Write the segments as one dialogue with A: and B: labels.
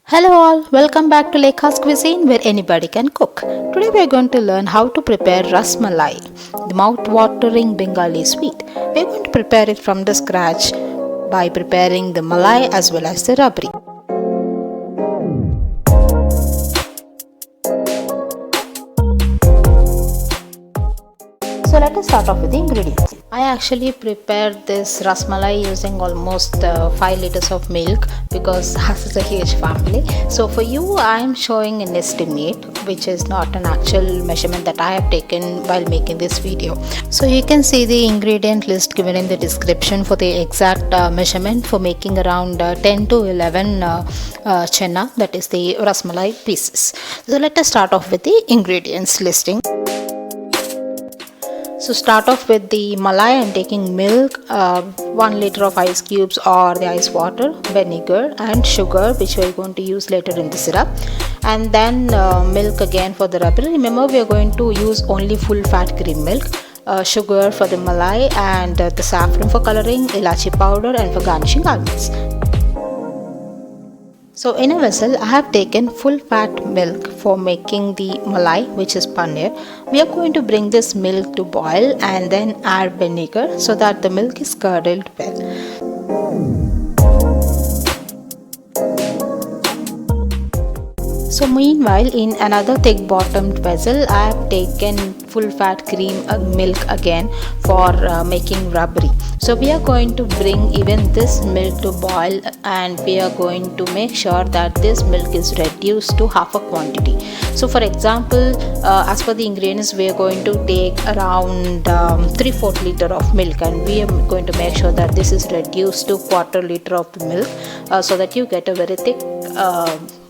A: Hello all, welcome back to Lekha's Cuisine where anybody can cook. Today we are going to learn how to prepare Rasmalai, the mouth-watering Bengali sweet. We are going to prepare it from the scratch by preparing the Malai as well as the rabri. So let us start off with the ingredients. I actually prepared this rasmalai using almost 5 liters of milk because this is a huge family. So for you I am showing an estimate which is not an actual measurement that I have taken while making this video. So you can see the ingredient list given in the description for the exact measurement for making around 10 to 11 chenna, that is the rasmalai pieces. So let us start off with the ingredients listing. So start off with the malai. I'm taking milk, 1 liter of ice cubes or the ice water, vinegar and sugar which we are going to use later in the syrup, and then milk again for the rabri. Remember we are going to use only full fat cream milk, sugar for the malai, and the saffron for coloring, ilachi powder and for garnishing almonds. So in a vessel I have taken full fat milk for making the malai, which is paneer. We are going to bring this milk to boil and then add vinegar so that the milk is curdled well. So meanwhile, in another thick bottomed vessel I have taken full fat cream milk again for making rabri. So we are going to bring even this milk to boil and we are going to make sure that this milk is reduced to half a quantity. So for example, as per the ingredients we are going to take around 3/4 liter of milk, and we are going to make sure that this is reduced to 1/4 liter of the milk so that you get a very thick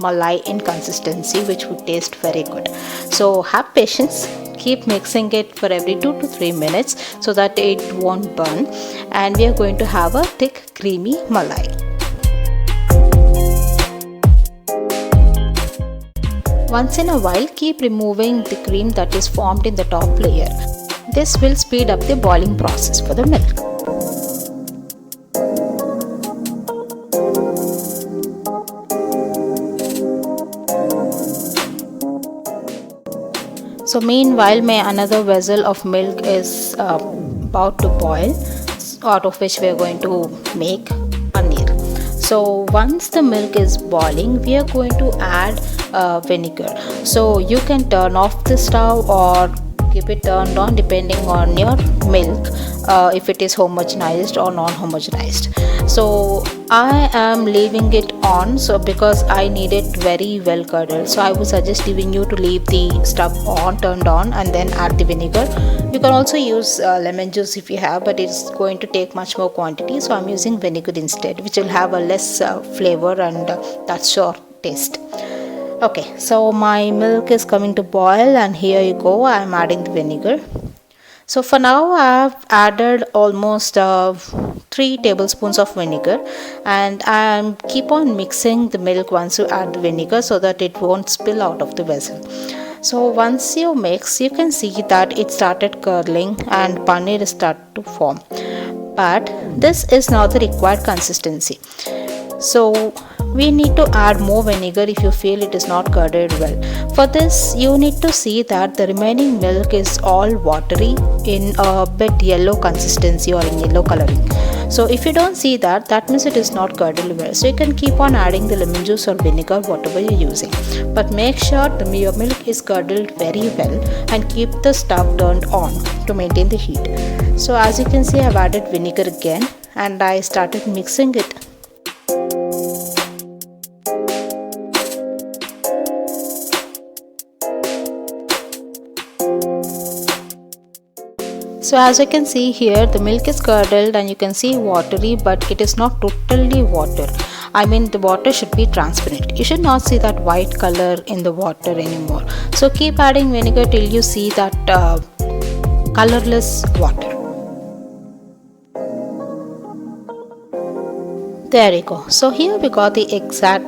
A: malai in consistency which would taste very good. So have patience. Keep mixing it for every 2 to 3 minutes so that it won't burn, and we are going to have a thick creamy malai. Once in a while keep removing the cream that is formed in the top layer. This will speed up the boiling process for the milk. So meanwhile another vessel of milk is about to boil, out of which we are going to make paneer. So once the milk is boiling we are going to add vinegar. So you can turn off the stove or keep it turned on depending on your milk, if it is homogenized or non-homogenized. So I am leaving it on because I need it very well curdled. So I would suggest even you to leave the stove on, turned on, and then add the vinegar. You can also use lemon juice if you have, but it's going to take much more quantity, so I'm using vinegar instead, which will have a less flavor and that's your taste. Okay, so my milk is coming to boil and here you go, I am adding the vinegar. So for now I have added almost 3 tablespoons of vinegar, and I keep on mixing the milk once you add the vinegar so that it won't spill out of the vessel. So once you mix, you can see that it started curdling and paneer started to form, but this is not the required consistency. So we need to add more vinegar if you feel it is not curdled well. For this you need to see that the remaining milk is all watery in a bit yellow consistency or in yellow coloring. So if you don't see that, that means it is not curdled well. So you can keep on adding the lemon juice or vinegar, whatever you're using, but make sure your milk is curdled very well and keep the stove turned on to maintain the heat. So as you can see, I've added vinegar again and I started mixing it. So as you can see here, the milk is curdled and you can see watery, but it is not totally water. I mean the water should be transparent. You should not see that white color in the water anymore. So keep adding vinegar till you see that colorless water. There you go. So here we got the exact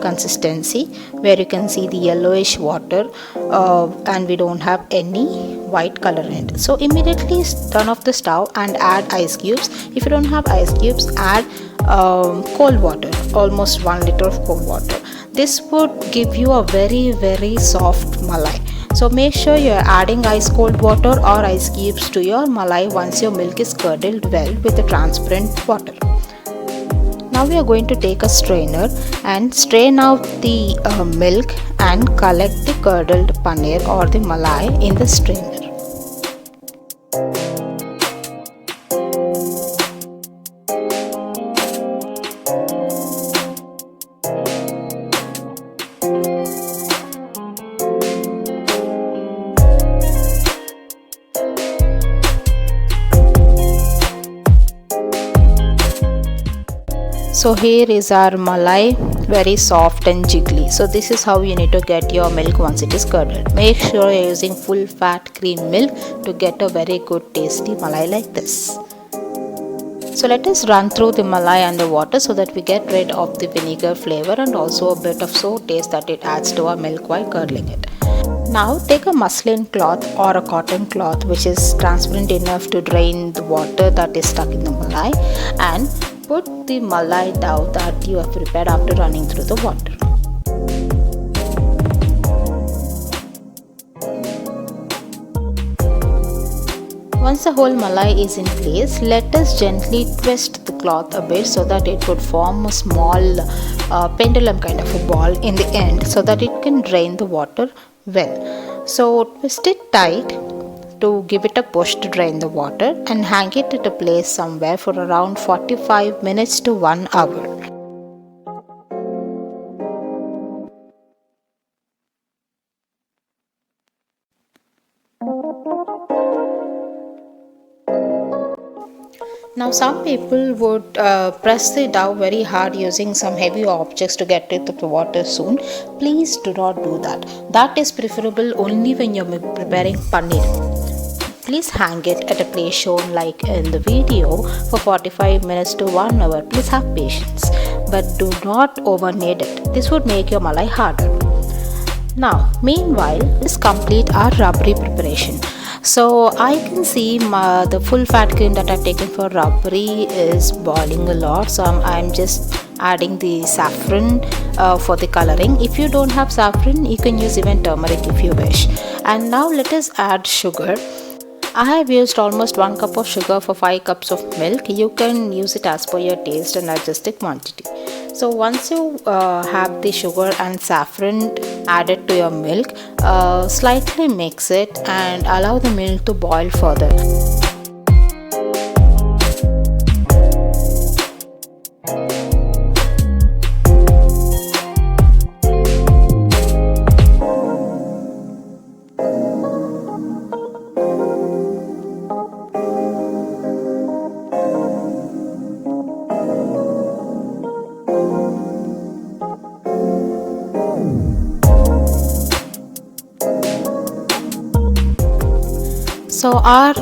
A: consistency where you can see the yellowish water and we don't have any white color in it. So immediately turn off the stove and add ice cubes. If you don't have ice cubes, add cold water, almost 1 liter of cold water. This would give you a very soft malai. So make sure you are adding ice cold water or ice cubes to your malai once your milk is curdled well with the transparent water. Now we are going to take a strainer and strain out the milk and collect the curdled paneer or the malai in the strainer. So here is our malai, very soft and jiggly. So this is how you need to get your milk once it is curdled. Make sure you're using full fat cream milk to get a very good tasty malai like this. So let us run through the malai under water so that we get rid of the vinegar flavor and also a bit of sour taste that it adds to our milk while curdling it. Now take a muslin cloth or a cotton cloth which is transparent enough to drain the water that is stuck in the malai, and put the malai dough that you have prepared after running through the water. Once the whole malai is in place, let us gently twist the cloth a bit so that it would form a small pendulum kind of a ball in the end so that it can drain the water well. So twist it tight to give it a push to drain the water and hang it at a place somewhere for around 45 minutes to 1 hour. Now some people would press the dough very hard using some heavy objects to get rid of the water soon. Please do not do that. That is preferable only when you are preparing paneer. Please hang it at a place shown like in the video for 45 minutes to 1 hour. Please have patience, but do not over knead it. This would make your malai harder. Now, meanwhile, let's complete our rabri preparation. So I can see the full fat cream that I've taken for rabri is boiling a lot. So I'm just adding the saffron for the coloring. If you don't have saffron, you can use even turmeric if you wish. And now let us add sugar. I have used almost 1 cup of sugar for 5 cups of milk. You can use it as per your taste and adjust the quantity. So once you have the sugar and saffron added to your milk, slightly mix it and allow the milk to boil further. So our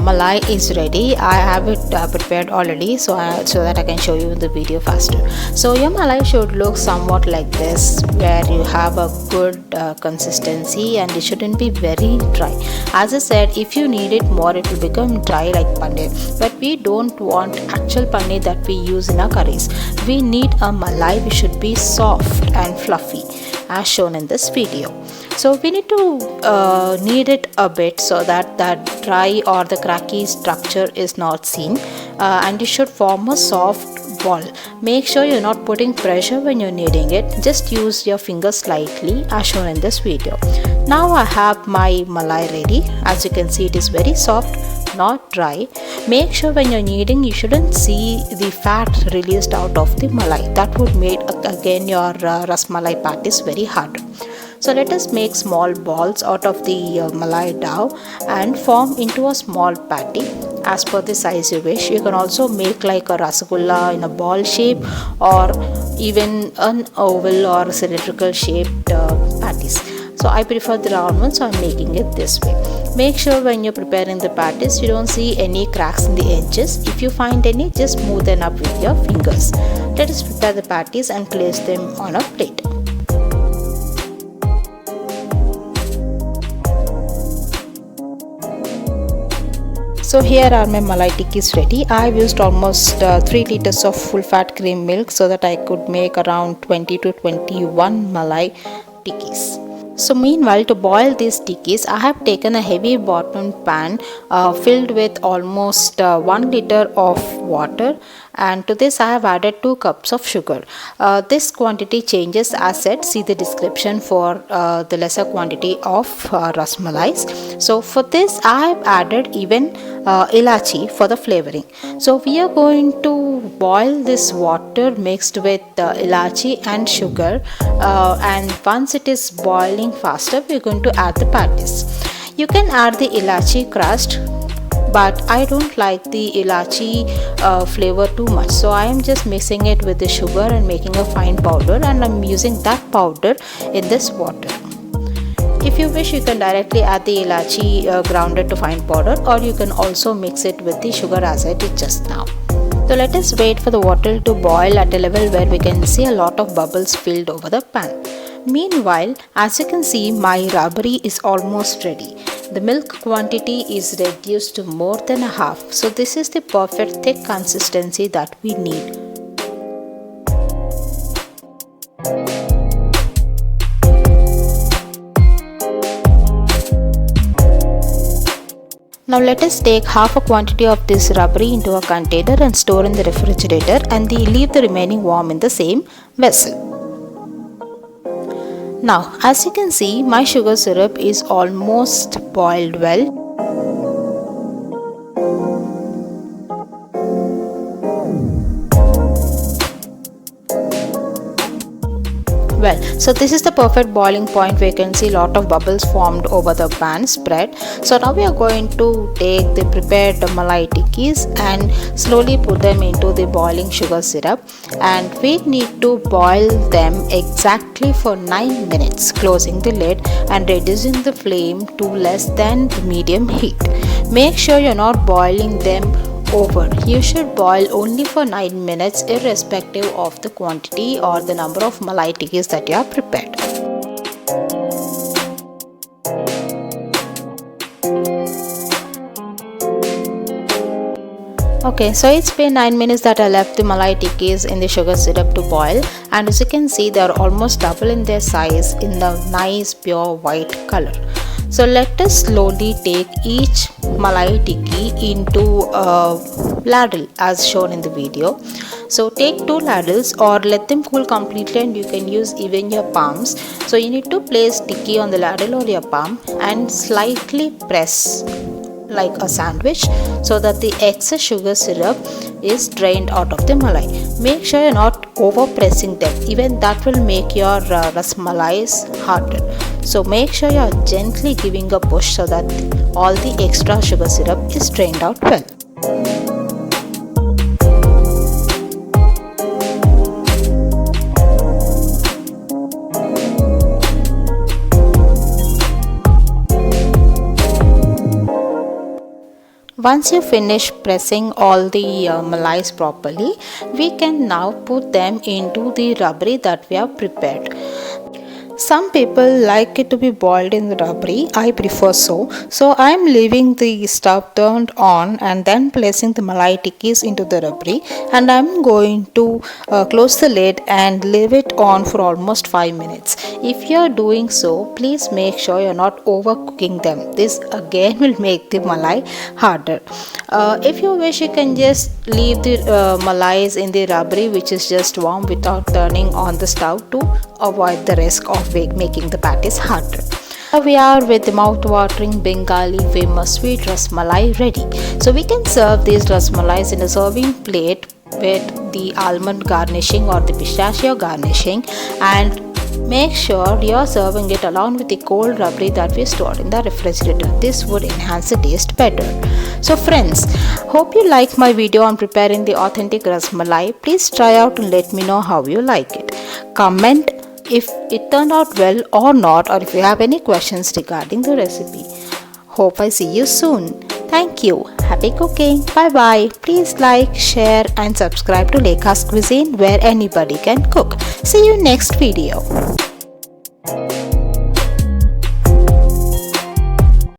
A: malai is ready. I have it prepared already so that I can show you in the video faster. So your malai should look somewhat like this, where you have a good consistency and it shouldn't be very dry. As I said, if you need it more, it will become dry like paneer. But we don't want actual paneer that we use in our curries. We need a malai which should be soft and fluffy, as shown in this video. So we need to knead it a bit so that that dry or the cracky structure is not seen, and it should form a soft ball. Make sure you're not putting pressure when you're kneading it. Just use your fingers slightly, as shown in this video. Now I have my malai ready. As you can see, it is very soft, not dry. Make sure when you're kneading, you shouldn't see the fat released out of the malai. That would make again your rasmalai patties very hard. So let us make small balls out of the malai dough and form into a small patty as per the size you wish. You can also make like a rasagulla in a ball shape or even an oval or cylindrical shaped patties. So I prefer the round one, so I'm making it this way. Make sure when you're preparing the patties, you don't see any cracks in the edges. If you find any, just smooth them up with your fingers. Let us prepare the patties and place them on a plate. So here are my malai tikkis ready. I have used almost 3 liters of full fat cream milk so that I could make around 20 to 21 malai tikkis. So meanwhile, to boil these tikkis, I have taken a heavy bottom pan filled with almost 1 liter of water, and to this I have added 2 cups of sugar. This quantity changes as said. See the description for the lesser quantity of rasmalais. So for this I have added even ilachi for the flavoring. So we are going to boil this water mixed with ilachi and sugar, and once it is boiling faster, we are going to add the patties. You can add the ilachi crust, but I don't like the ilachi flavor too much, so I am just mixing it with the sugar and making a fine powder, and I'm using that powder in this water. If you wish, you can directly add the ilachi grounded to fine powder, or you can also mix it with the sugar as I did just now. So let us wait for the water to boil at a level where we can see a lot of bubbles filled over the pan. Meanwhile, as you can see, my rabri is almost ready. The milk quantity is reduced to more than a half. So this is the perfect thick consistency that we need. Now let us take half a quantity of this rabri into a container and store in the refrigerator, and leave the remaining warm in the same vessel. Now as you can see, my sugar syrup is almost boiled well. So this is the perfect boiling point where you can see a lot of bubbles formed over the pan spread. So now we are going to take the prepared malai tikkis and slowly put them into the boiling sugar syrup, and we need to boil them exactly for 9 minutes, closing the lid and reducing the flame to less than the medium heat. Make sure you're not boiling them over. You should boil only for 9 minutes irrespective of the quantity or the number of malai tikkis that you have prepared. Okay, so it's been 9 minutes that I left the malai tikkis in the sugar syrup to boil, and as you can see, they are almost double in their size in the nice pure white color. So let us slowly take each malai tikki into a ladle as shown in the video. So take 2 ladles or let them cool completely, and you can use even your palms. So you need to place tikki on the ladle or your palm and slightly press like a sandwich so that the excess sugar syrup is drained out of the malai. Make sure you're not over pressing them, even that will make your rasmalais harder. So make sure you're gently giving a push so that all the extra sugar syrup is drained out well. Once you finish pressing all the malais properly, we can now put them into the rabri that we have prepared. Some people like it to be boiled in the rabri. I prefer so. So I am leaving the stove turned on and then placing the malai tikkis into the rabri, and I am going to close the lid and leave it on for almost 5 minutes. If you are doing so, please make sure you are not overcooking them. This again will make the malai harder. If you wish, you can just leave the malais in the rabri which is just warm without turning on the stove to avoid the risk of making the patties harder. We are with the mouth-watering Bengali famous sweet rasmalai ready. So we can serve these rasmalais in a serving plate with the almond garnishing or the pistachio garnishing, and make sure you are serving it along with the cold rabri that we stored in the refrigerator. This would enhance the taste better. So friends, hope you like my video on preparing the authentic rasmalai. Please try out and let me know how you like it. Comment if it turned out well or not, or if you have any questions regarding the recipe. Hope I see you soon. Thank you. Happy cooking. Bye bye. Please like, share and subscribe to Lekha's Cuisine, where anybody can cook. See you next video.